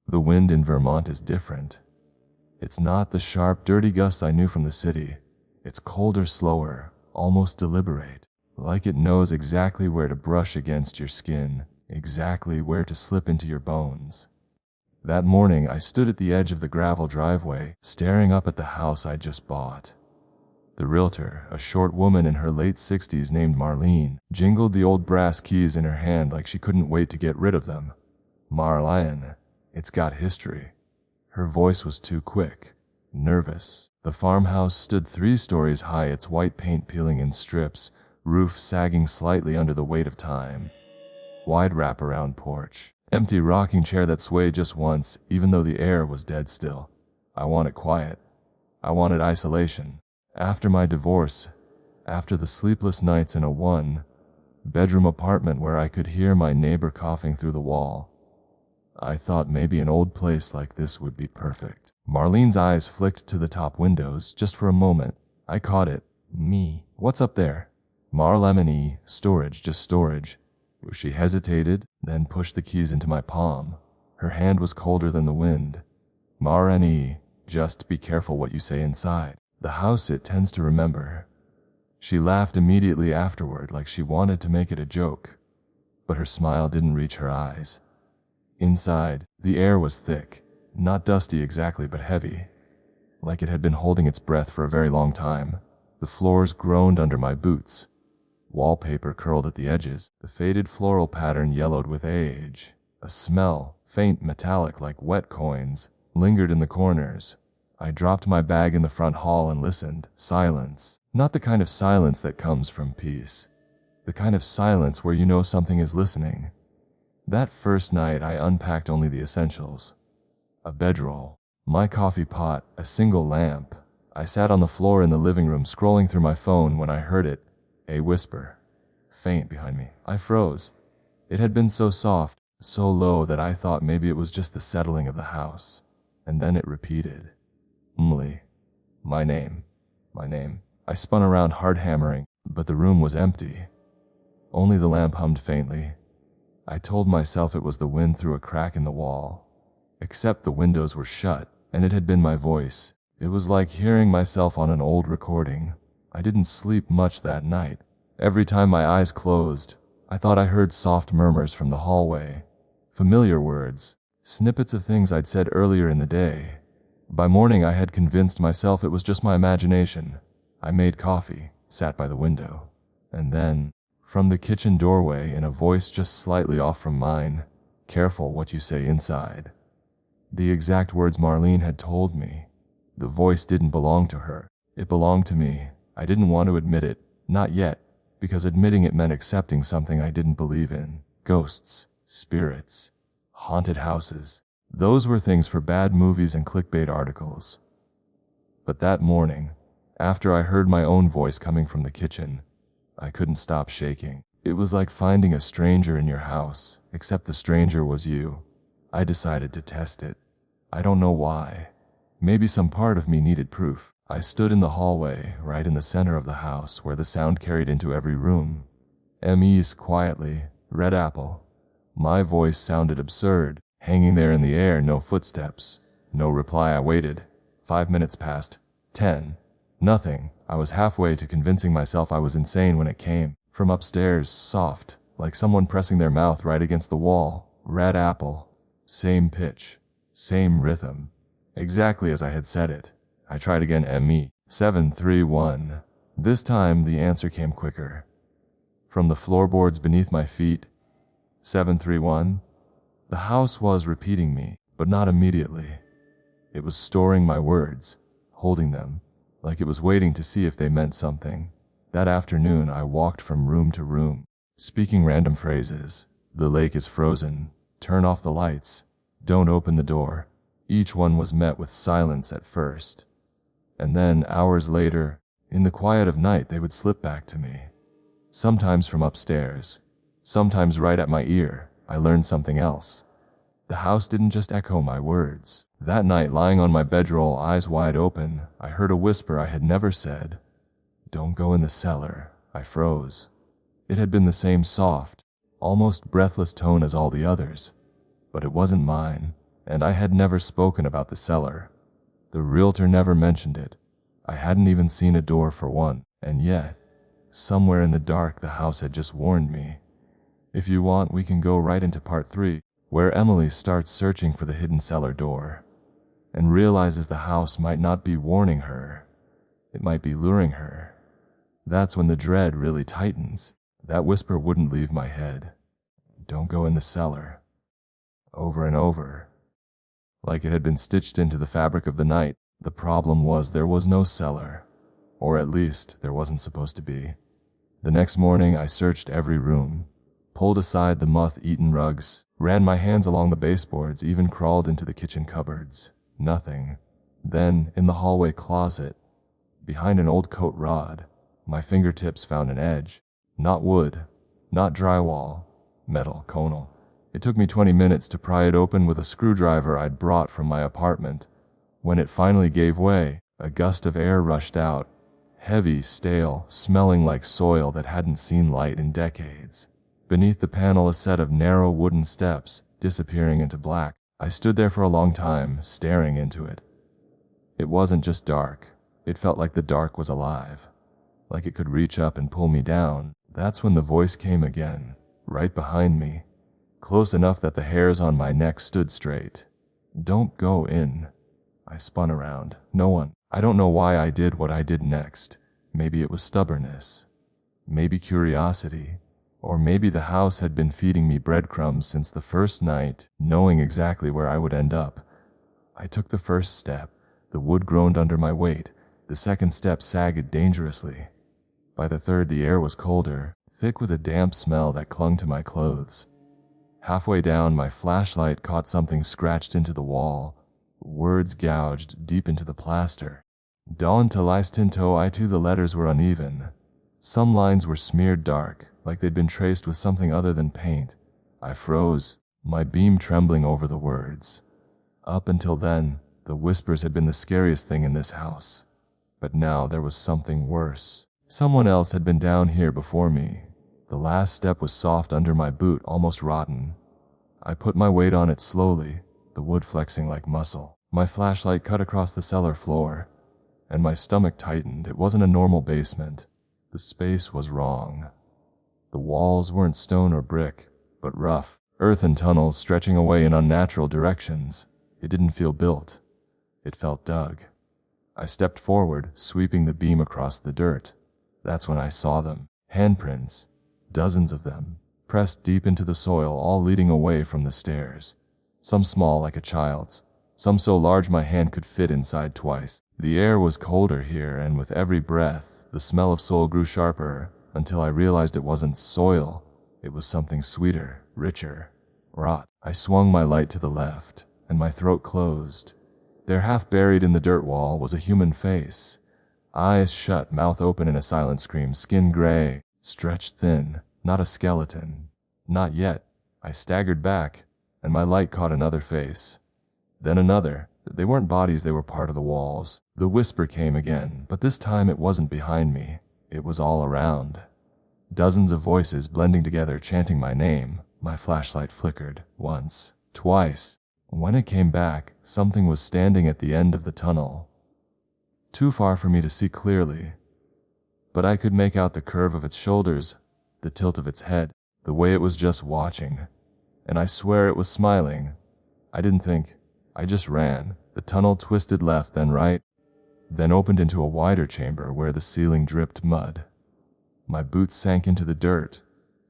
The wind in Vermont is different. It's not the sharp, dirty gusts I knew from the city. It's colder, slower, almost deliberate, like it knows exactly where to brush against your skin, exactly where to slip into your bones. That morning, I stood at the edge of the gravel driveway, staring up at the house I just bought. The realtor, a short woman in her late 60s named Marlene, jingled the old brass keys in her hand like she couldn't wait to get rid of them. Marlene, it's got history. Her voice was too quick, nervous. The farmhouse stood 3 stories high, its white paint peeling in strips, roof sagging slightly under the weight of time. Wide wraparound porch, empty rocking chair that swayed just once, even though the air was dead still. I wanted quiet. I wanted isolation. After my divorce, after the sleepless nights in a 1-bedroom apartment where I could hear my neighbor coughing through the wall, I thought maybe an old place like this would be perfect. Marlene's eyes flicked to the top windows just for a moment. I caught it. Me. What's up there? Marlemony. Storage, just storage. She hesitated, then pushed the keys into my palm. Her hand was colder than the wind. Mareni, just be careful what you say inside. The house, it tends to remember. She laughed immediately afterward like she wanted to make it a joke, but her smile didn't reach her eyes. Inside, the air was thick, not dusty exactly but heavy, like it had been holding its breath for a very long time. The floors groaned under my boots. Wallpaper curled at the edges, the faded floral pattern yellowed with age. A smell, faint metallic like wet coins, lingered in the corners. I dropped my bag in the front hall and listened. Silence. Not the kind of silence that comes from peace. The kind of silence where you know something is listening. That first night I unpacked only the essentials. A bedroll, my coffee pot, a single lamp. I sat on the floor in the living room scrolling through my phone when I heard it. A whisper, faint behind me. I froze. It had been so soft, so low that I thought maybe it was just the settling of the house. And then it repeated. Mli. My name. My name. I spun around, hard hammering, but the room was empty. Only the lamp hummed faintly. I told myself it was the wind through a crack in the wall. Except the windows were shut, and it had been my voice. It was like hearing myself on an old recording. I didn't sleep much that night. Every time my eyes closed, I thought I heard soft murmurs from the hallway. Familiar words, snippets of things I'd said earlier in the day. By morning I had convinced myself it was just my imagination. I made coffee, sat by the window, and then, from the kitchen doorway, in a voice just slightly off from mine, careful what you say inside. The exact words Marlene had told me. The voice didn't belong to her. It belonged to me. I didn't want to admit it, not yet, because admitting it meant accepting something I didn't believe in. Ghosts, spirits, haunted houses. Those were things for bad movies and clickbait articles. But that morning, after I heard my own voice coming from the kitchen, I couldn't stop shaking. It was like finding a stranger in your house, except the stranger was you. I decided to test it. I don't know why. Maybe some part of me needed proof. I stood in the hallway, right in the center of the house, where the sound carried into every room. M.E.'s quietly, red apple. My voice sounded absurd, hanging there in the air, no footsteps. No reply. I waited. 5 minutes passed. 10. Nothing. I was halfway to convincing myself I was insane when it came. From upstairs, soft, like someone pressing their mouth right against the wall. Red apple. Same pitch. Same rhythm. Exactly as I had said it. I tried again. M.E. 731. This time the answer came quicker. From the floorboards beneath my feet. 731. The house was repeating me, but not immediately. It was storing my words, holding them, like it was waiting to see if they meant something. That afternoon I walked from room to room, speaking random phrases. The lake is frozen. Turn off the lights. Don't open the door. Each one was met with silence at first. And then, hours later, in the quiet of night, they would slip back to me. Sometimes from upstairs, sometimes right at my ear. I learned something else. The house didn't just echo my words. That night, lying on my bedroll, eyes wide open, I heard a whisper I had never said. Don't go in the cellar. I froze. It had been the same soft, almost breathless tone as all the others, but it wasn't mine, And I had never spoken about the cellar. The realtor never mentioned it. I hadn't even seen a door for one. And yet, somewhere in the dark, the house had just warned me. If you want, we can go right into part 3, where Emily starts searching for the hidden cellar door and realizes the house might not be warning her. It might be luring her. That's when the dread really tightens. That whisper wouldn't leave my head. Don't go in the cellar. Over and over. Like it had been stitched into the fabric of the night. The problem was there was no cellar. Or at least, there wasn't supposed to be. The next morning, I searched every room, pulled aside the moth-eaten rugs, ran my hands along the baseboards, even crawled into the kitchen cupboards. Nothing. Then, in the hallway closet, behind an old coat rod, my fingertips found an edge. Not wood, not drywall, metal, conal. It took me 20 minutes to pry it open with a screwdriver I'd brought from my apartment. When it finally gave way, a gust of air rushed out, heavy, stale, smelling like soil that hadn't seen light in decades. Beneath the panel, a set of narrow wooden steps, disappearing into black. I stood there for a long time, staring into it. It wasn't just dark. It felt like the dark was alive, like it could reach up and pull me down. That's when the voice came again, right behind me, close enough that the hairs on my neck stood straight. Don't go in. I spun around. No one. I don't know why I did what I did next. Maybe it was stubbornness. Maybe curiosity. Or maybe the house had been feeding me breadcrumbs since the first night, knowing exactly where I would end up. I took the first step. The wood groaned under my weight. The second step sagged dangerously. By the third, the air was colder, thick with a damp smell that clung to my clothes. Halfway down, my flashlight caught something scratched into the wall, words gouged deep into the plaster. Dawn to lice tinto I too. The letters were uneven. Some lines were smeared dark, like they'd been traced with something other than paint. I froze, my beam trembling over the words. Up until then, the whispers had been the scariest thing in this house. But now there was something worse. Someone else had been down here before me. The last step was soft under my boot, almost rotten. I put my weight on it slowly, the wood flexing like muscle. My flashlight cut across the cellar floor, and my stomach tightened. It wasn't a normal basement. The space was wrong. The walls weren't stone or brick, but rough, earthen tunnels stretching away in unnatural directions. It didn't feel built. It felt dug. I stepped forward, sweeping the beam across the dirt. That's when I saw them. Handprints. Dozens of them. Pressed deep into the soil, all leading away from the stairs. Some small like a child's. Some so large my hand could fit inside twice. The air was colder here, and with every breath, the smell of soil grew sharper, until I realized it wasn't soil. It was something sweeter, richer. Rot. I swung my light to the left, and my throat closed. There, half buried in the dirt wall, was a human face. Eyes shut, mouth open in a silent scream, skin gray, stretched thin. Not a skeleton. Not yet. I staggered back, and my light caught another face. Then another. They weren't bodies, they were part of the walls. The whisper came again, but this time it wasn't behind me. It was all around. Dozens of voices blending together, chanting my name. My flashlight flickered. Once. Twice. When it came back, something was standing at the end of the tunnel. Too far for me to see clearly, but I could make out the curve of its shoulders, the tilt of its head, the way it was just watching. And I swear it was smiling. I didn't think. I just ran. The tunnel twisted left, then right, then opened into a wider chamber where the ceiling dripped mud. My boots sank into the dirt,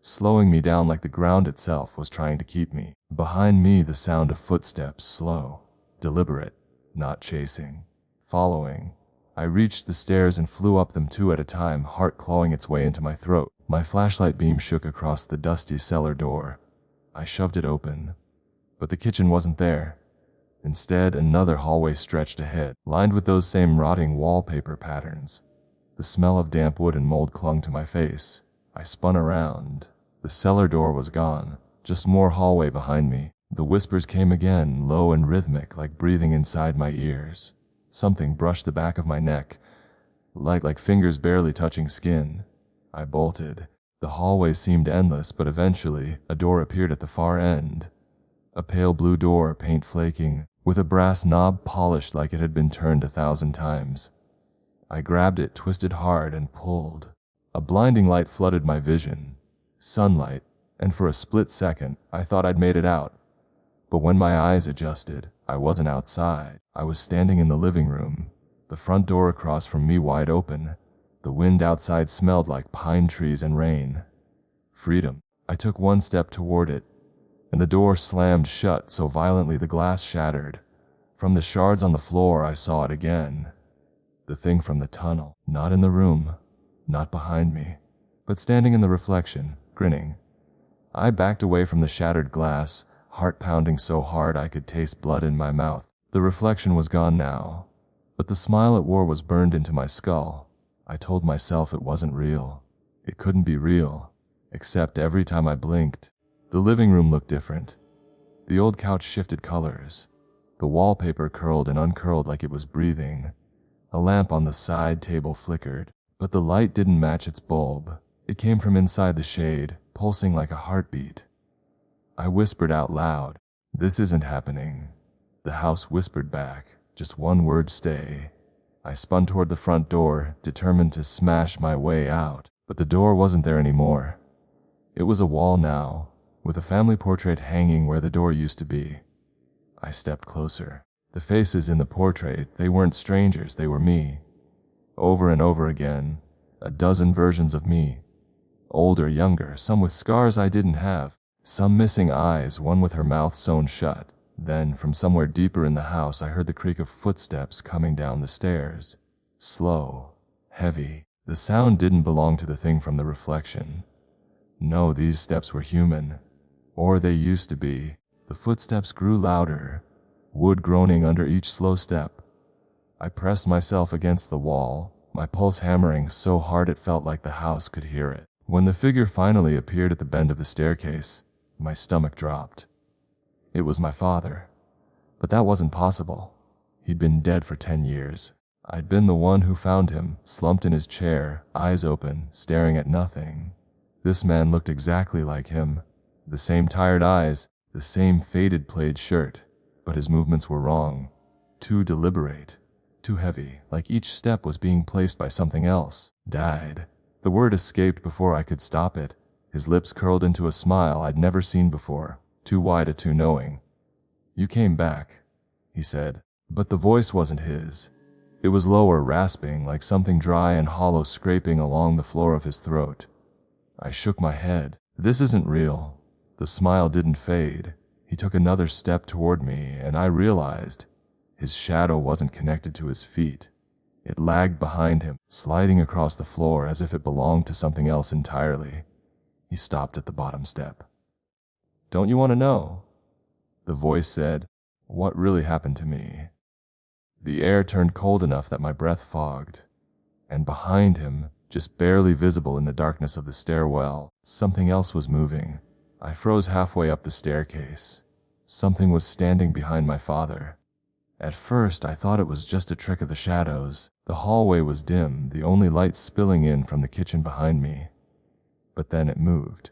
slowing me down like the ground itself was trying to keep me. Behind me, the sound of footsteps, slow, deliberate, not chasing, following. I reached the stairs and flew up them 2 at a time, heart clawing its way into my throat. My flashlight beam shook across the dusty cellar door. I shoved it open, but the kitchen wasn't there. Instead, another hallway stretched ahead, lined with those same rotting wallpaper patterns. The smell of damp wood and mold clung to my face. I spun around. The cellar door was gone, just more hallway behind me. The whispers came again, low and rhythmic, like breathing inside my ears. Something brushed the back of my neck, light like fingers barely touching skin. I bolted. The hallway seemed endless, but eventually, a door appeared at the far end. A pale blue door, paint flaking, with a brass knob polished like it had been turned 1,000 times. I grabbed it, twisted hard, and pulled. A blinding light flooded my vision. Sunlight, and for a split second, I thought I'd made it out. But when my eyes adjusted, I wasn't outside. I was standing in the living room, the front door across from me wide open. The wind outside smelled like pine trees and rain. Freedom. I took one step toward it, and the door slammed shut so violently the glass shattered. From the shards on the floor, I saw it again. The thing from the tunnel, not in the room, not behind me, but standing in the reflection, grinning. I backed away from the shattered glass, heart pounding so hard I could taste blood in my mouth. The reflection was gone now, but the smile it wore was burned into my skull. I told myself it wasn't real. It couldn't be real, except every time I blinked. The living room looked different. The old couch shifted colors. The wallpaper curled and uncurled like it was breathing. A lamp on the side table flickered, but the light didn't match its bulb. It came from inside the shade, pulsing like a heartbeat. I whispered out loud, "This isn't happening." The house whispered back, just one word, "Stay." I spun toward the front door, determined to smash my way out, but the door wasn't there anymore. It was a wall now, with a family portrait hanging where the door used to be. I stepped closer. The faces in the portrait, they weren't strangers, they were me. Over and over again, a dozen versions of me. Older, younger, some with scars I didn't have, some missing eyes, one with her mouth sewn shut. Then, from somewhere deeper in the house, I heard the creak of footsteps coming down the stairs. Slow, heavy. The sound didn't belong to the thing from the reflection. No, these steps were human. Or they used to be. The footsteps grew louder, wood groaning under each slow step. I pressed myself against the wall, my pulse hammering so hard it felt like the house could hear it. When the figure finally appeared at the bend of the staircase, my stomach dropped. It was my father. But that wasn't possible. He'd been dead for 10 years. I'd been the one who found him, slumped in his chair, eyes open, staring at nothing. This man looked exactly like him. The same tired eyes, the same faded plaid shirt, but his movements were wrong. Too deliberate, too heavy, like each step was being placed by something else. Died. The word escaped before I could stop it. His lips curled into a smile I'd never seen before, too wide, too knowing. "You came back," he said, but the voice wasn't his. It was lower, rasping, like something dry and hollow scraping along the floor of his throat. I shook my head. "This isn't real." The smile didn't fade. He took another step toward me, and I realized his shadow wasn't connected to his feet. It lagged behind him, sliding across the floor as if it belonged to something else entirely. He stopped at the bottom step. "Don't you want to know?" The voice said, "What really happened to me?" The air turned cold enough that my breath fogged. And behind him, just barely visible in the darkness of the stairwell, something else was moving. I froze halfway up the staircase. Something was standing behind my father. At first, I thought it was just a trick of the shadows. The hallway was dim, the only light spilling in from the kitchen behind me. But then it moved.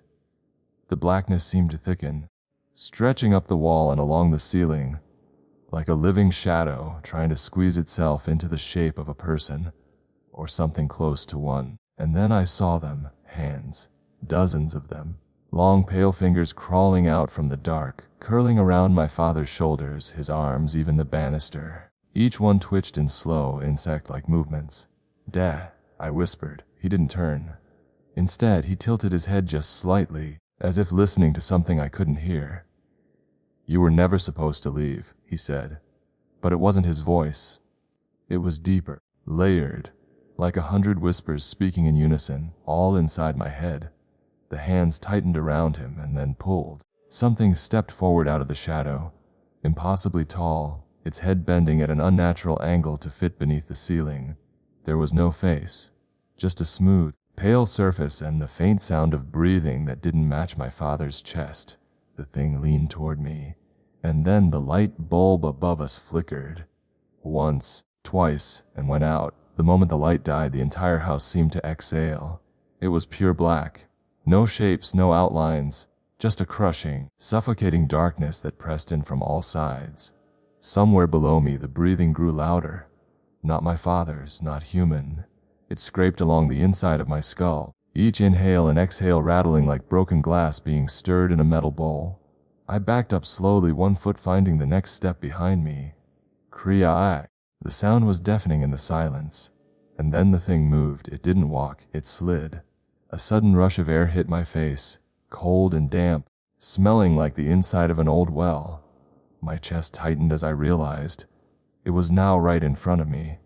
The blackness seemed to thicken, stretching up the wall and along the ceiling, like a living shadow trying to squeeze itself into the shape of a person, or something close to one. And then I saw them, hands, dozens of them. Long pale fingers crawling out from the dark, curling around my father's shoulders, his arms, even the banister. Each one twitched in slow, insect-like movements. "Dad," I whispered. He didn't turn. Instead, he tilted his head just slightly, as if listening to something I couldn't hear. "You were never supposed to leave," he said. But it wasn't his voice. It was deeper, layered, like 100 whispers speaking in unison, all inside my head. The hands tightened around him and then pulled. Something stepped forward out of the shadow, impossibly tall, its head bending at an unnatural angle to fit beneath the ceiling. There was no face, just a smooth, pale surface and the faint sound of breathing that didn't match my father's chest. The thing leaned toward me, and then the light bulb above us flickered. Once, twice, and went out. The moment the light died, the entire house seemed to exhale. It was pure black. No shapes, no outlines, Just a crushing, suffocating darkness that pressed in from all sides. Somewhere below me, the breathing grew louder. Not my father's, not human. It scraped along the inside of my skull, each inhale and exhale rattling like broken glass being stirred in a metal bowl. I backed up slowly, one foot finding the next step behind me. Creak. The sound was deafening in the silence. And then the thing moved. It didn't walk, it slid. A sudden rush of air hit my face, cold and damp, smelling like the inside of an old well. My chest tightened as I realized it was now right in front of me.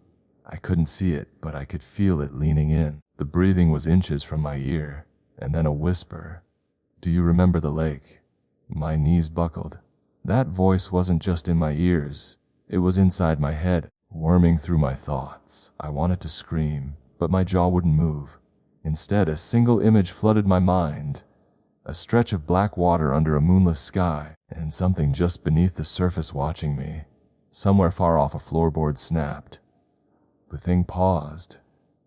I couldn't see it, but I could feel it leaning in. The breathing was inches from my ear, and then a whisper. "Do you remember the lake?" My knees buckled. That voice wasn't just in my ears. It was inside my head, worming through my thoughts. I wanted to scream, but my jaw wouldn't move. Instead, a single image flooded my mind. A stretch of black water under a moonless sky, and something just beneath the surface watching me. Somewhere far off, a floorboard snapped. The thing paused,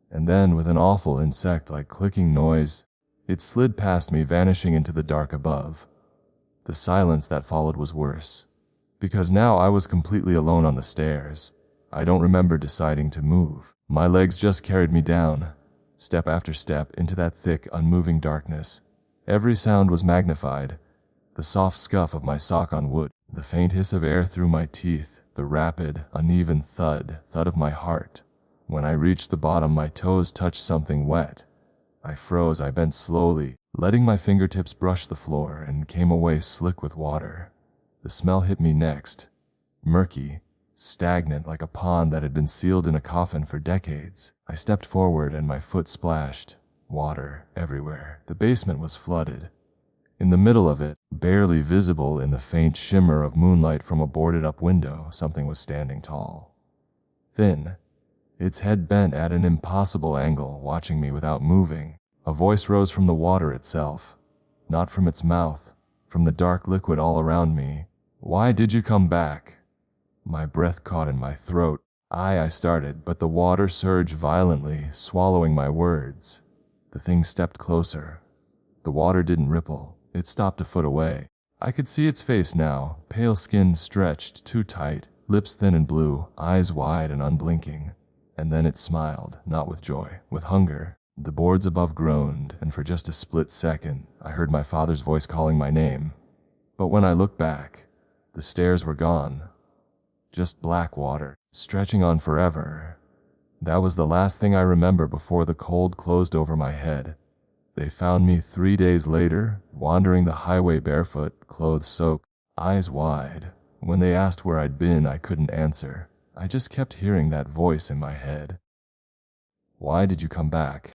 and then, with an awful insect-like clicking noise, it slid past me, vanishing into the dark above. The silence that followed was worse, because now I was completely alone on the stairs. I don't remember deciding to move. My legs just carried me down, step after step, into that thick, unmoving darkness. Every sound was magnified. The soft scuff of my sock on wood, the faint hiss of air through my teeth, the rapid, uneven thud of my heart. When I reached the bottom, my toes touched something wet. I froze. I bent slowly, letting my fingertips brush the floor, and came away slick with water. The smell hit me next. Murky, stagnant, like a pond that had been sealed in a coffin for decades. I stepped forward and my foot splashed. Water everywhere. The basement was flooded. In the middle of it, barely visible in the faint shimmer of moonlight from a boarded-up window, something was standing tall. Thin, its head bent at an impossible angle, watching me without moving. A voice rose from the water itself, not from its mouth, from the dark liquid all around me. "Why did you come back?" My breath caught in my throat. I started, but the water surged violently, swallowing my words. The thing stepped closer. The water didn't ripple. It stopped a foot away. I could see its face now, pale skin stretched too tight, lips thin and blue, eyes wide and unblinking. And then it smiled, not with joy, with hunger. The boards above groaned, and for just a split second, I heard my father's voice calling my name. But when I looked back, the stairs were gone. Just black water, stretching on forever. That was the last thing I remember before the cold closed over my head. They found me 3 days later, wandering the highway barefoot, clothes soaked, eyes wide. When they asked where I'd been, I couldn't answer. I just kept hearing that voice in my head. "Why did you come back?"